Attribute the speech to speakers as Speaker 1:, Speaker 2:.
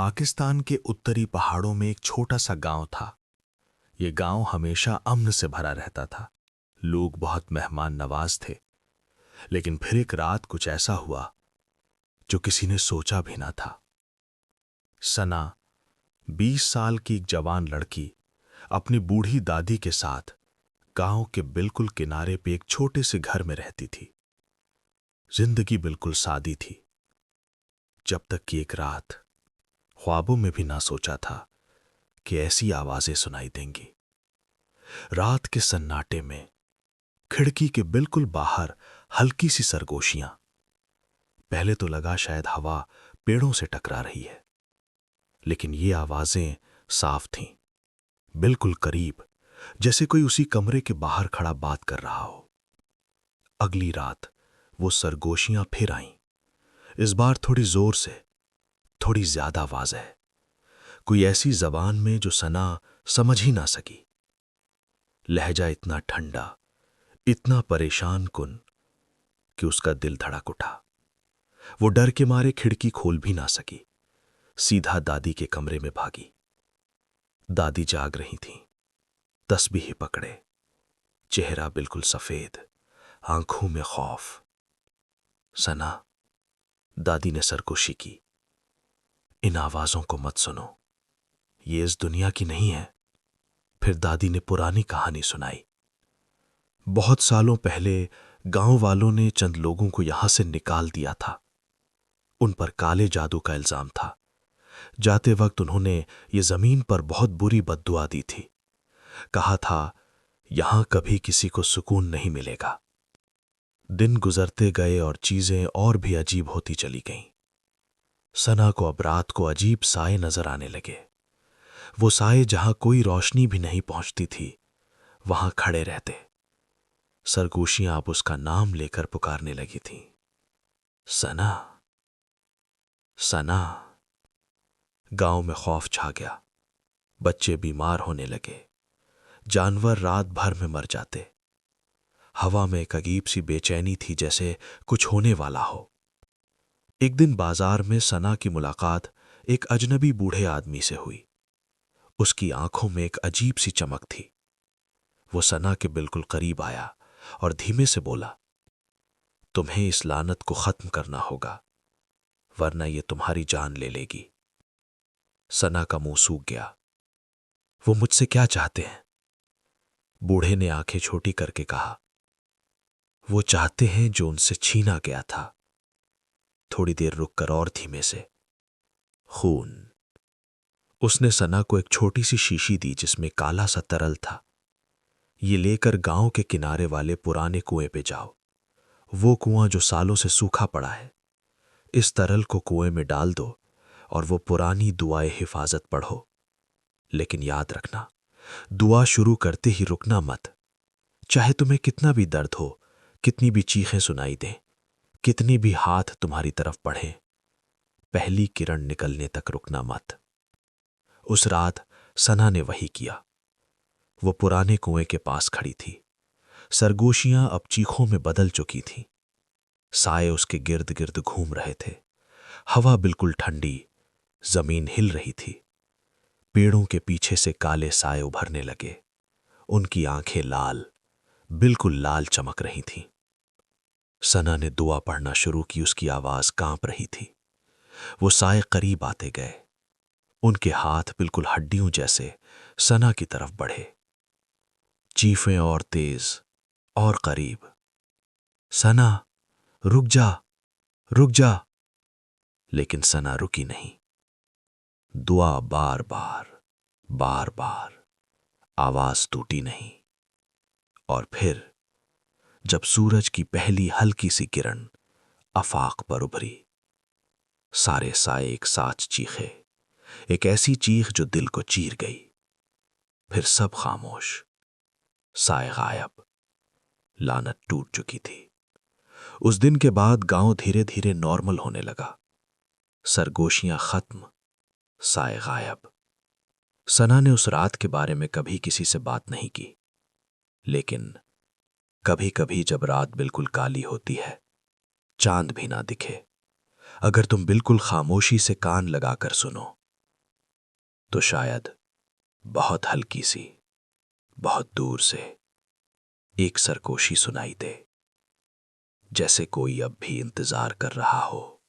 Speaker 1: पाकिस्तान के उत्तरी पहाड़ों में एक छोटा सा गांव था। ये गांव हमेशा अमन से भरा रहता था। लोग बहुत मेहमान नवाज थे। लेकिन फिर एक रात कुछ ऐसा हुआ जो किसी ने सोचा भी ना था। सना 20 साल की एक जवान लड़की अपनी बूढ़ी दादी के साथ गांव के बिल्कुल किनारे पे एक छोटे से घर में रहती थी। जिंदगी बिल्कुल सादी थी, जब तक कि एक रात ख्वाबों में भी ना सोचा था कि ऐसी आवाजें सुनाई देंगी। रात के सन्नाटे में खिड़की के बिल्कुल बाहर हल्की सी सरगोशियां। पहले तो लगा शायद हवा पेड़ों से टकरा रही है, लेकिन ये आवाजें साफ थीं, बिल्कुल करीब, जैसे कोई उसी कमरे के बाहर खड़ा बात कर रहा हो। अगली रात वो सरगोशियां फिर आईं, इस बार थोड़ी जोर से, थोड़ी ज्यादा वाज़ेह, कोई ऐसी जबान में जो सना समझ ही ना सकी। लहजा इतना ठंडा, इतना परेशान कुन कि उसका दिल धड़क उठा। वो डर के मारे खिड़की खोल भी ना सकी, सीधा दादी के कमरे में भागी। दादी जाग रही थीं, तस्बीह पकड़े, चेहरा बिल्कुल सफेद, आंखों में खौफ। सना, दादी ने सरगोशी की, इन आवाजों को मत सुनो, ये इस दुनिया की नहीं है। फिर दादी ने पुरानी कहानी सुनाई। बहुत सालों पहले गांव वालों ने चंद लोगों को यहां से निकाल दिया था। उन पर काले जादू का इल्जाम था। जाते वक्त उन्होंने ये जमीन पर बहुत बुरी बद्दुआ दी थी। कहा था यहां कभी किसी को सुकून नहीं मिलेगा। दिन गुजरते गए और चीजें और भी अजीब होती चली गईं। सना को अब रात को अजीब साए नजर आने लगे। वो साए जहां कोई रोशनी भी नहीं पहुंचती थी, वहां खड़े रहते। सरगोशियां अब उसका नाम लेकर पुकारने लगी थीं। सना, सना। गांव में खौफ छा गया। बच्चे बीमार होने लगे, जानवर रात भर में मर जाते। हवा में एक अजीब सी बेचैनी थी, जैसे कुछ होने वाला हो। एक दिन बाजार में सना की मुलाकात एक अजनबी बूढ़े आदमी से हुई। उसकी आंखों में एक अजीब सी चमक थी। वो सना के बिल्कुल करीब आया और धीमे से बोला, तुम्हें इस लानत को खत्म करना होगा, वरना ये तुम्हारी जान ले लेगी। सना का मुंह सूख गया। वो मुझसे क्या चाहते हैं? बूढ़े ने आंखें छोटी करके कहा, वो चाहते हैं जो उनसे छीना गया था। थोड़ी देर रुककर और धीमे से, खून। उसने सना को एक छोटी सी शीशी दी जिसमें काला सा तरल था। ये लेकर गांव के किनारे वाले पुराने कुएं पे जाओ। वो कुआं जो सालों से सूखा पड़ा है। इस तरल को कुएं में डाल दो और वो पुरानी दुआएं हिफाजत पढ़ो। लेकिन याद रखना, दुआ शुरू करते ही रुकना मत। चाहे तुम्हें कितना भी दर्द हो, कितनी भी चीखें सुनाई दें, कितनी भी हाथ तुम्हारी तरफ बढ़े, पहली किरण निकलने तक रुकना मत। उस रात सना ने वही किया। वो पुराने कुएं के पास खड़ी थी। सरगोशियां अब चीखों में बदल चुकी थीं। साए उसके गिर्द गिर्द घूम रहे थे। हवा बिल्कुल ठंडी, जमीन हिल रही थी। पेड़ों के पीछे से काले साए उभरने लगे। उनकी आंखें लाल, बिल्कुल लाल चमक रही थीं। सना ने दुआ पढ़ना शुरू की। उसकी आवाज कांप रही थी। वो साए करीब आते गए। उनके हाथ बिल्कुल हड्डियों जैसे सना की तरफ बढ़े। चीखें और तेज और करीब। सना, रुक जा, रुक जा। लेकिन सना रुकी नहीं। दुआ बार बार, बार बार, आवाज टूटी नहीं। और फिर जब सूरज की पहली हल्की सी किरण आफाक पर उभरी, सारे साए एक साथ चीखे, एक ऐसी चीख जो दिल को चीर गई। फिर सब खामोश, साए गायब, लानत टूट चुकी थी। उस दिन के बाद गांव धीरे धीरे नॉर्मल होने लगा। सरगोशियां खत्म, साए गायब। सना ने उस रात के बारे में कभी किसी से बात नहीं की। लेकिन कभी कभी जब रात बिल्कुल काली होती है, चांद भी ना दिखे, अगर तुम बिल्कुल खामोशी से कान लगाकर सुनो, तो शायद बहुत हल्की सी, बहुत दूर से एक सरगोशी सुनाई दे, जैसे कोई अब भी इंतजार कर रहा हो।